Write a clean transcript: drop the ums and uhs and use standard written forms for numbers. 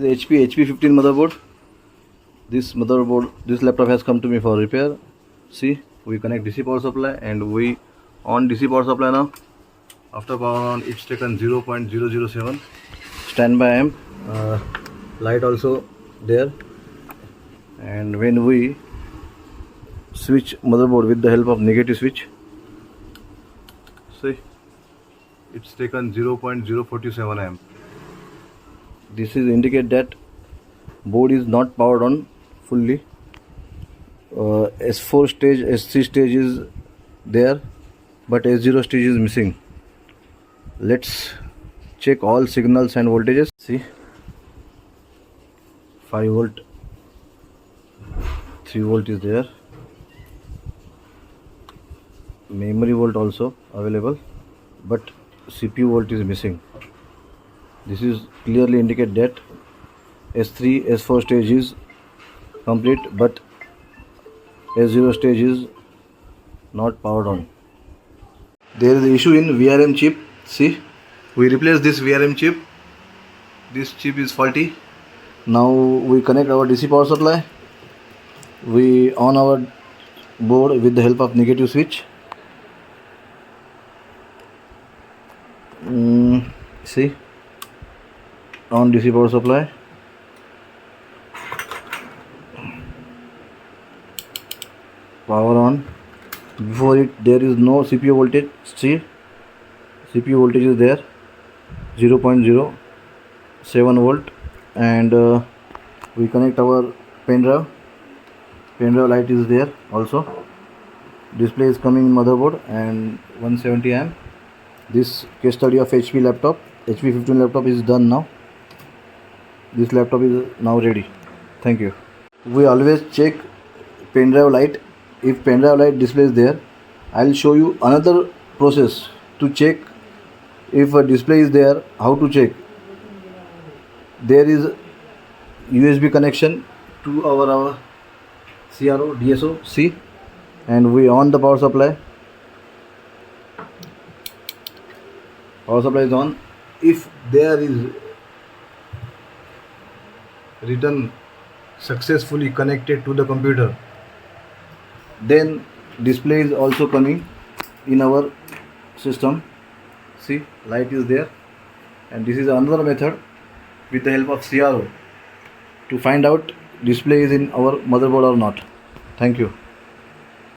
The HP 15 motherboard. This laptop has come to me for repair. See, we connect DC power supply and we on DC power supply now. After power on, it's taken 0.007 standby amp. Light also there. And when we switch motherboard with the help of negative switch, see, it's taken 0.047 amp. This is indicate that board is not powered on fully. S4 stage, S3 stage is there, but S0 stage is missing. Let's check all signals and voltages. See, 5 volt, 3 volt is there. Memory volt also available, but CPU volt is missing. This is clearly indicate that S3, S4 stage is complete, but S0 stage is not powered on. There is an issue in VRM chip. See, we replace this VRM chip. This chip is faulty. Now we connect our DC power supply. We on our board with the help of negative switch. See, on DC power supply. Power on. Before it there is no CPU voltage. See, CPU voltage is there, 0.07 volt, and we connect our pen drive. Pen drive light is there also. Display is coming in motherboard and 170 amp. This case study of HP laptop, HP 15 laptop is done now. This laptop is now ready. Thank you. We always check pen drive light. If pen drive light display is there, I will show you another process to check if a display is there. How to check? There is USB connection to our CRO DSO. See, and we on the power supply. Power supply is on. If there is written successfully connected to the computer, then display is also coming in our system. See, light is there, and this is another method with the help of CRO to find out display is in our motherboard or not. Thank you.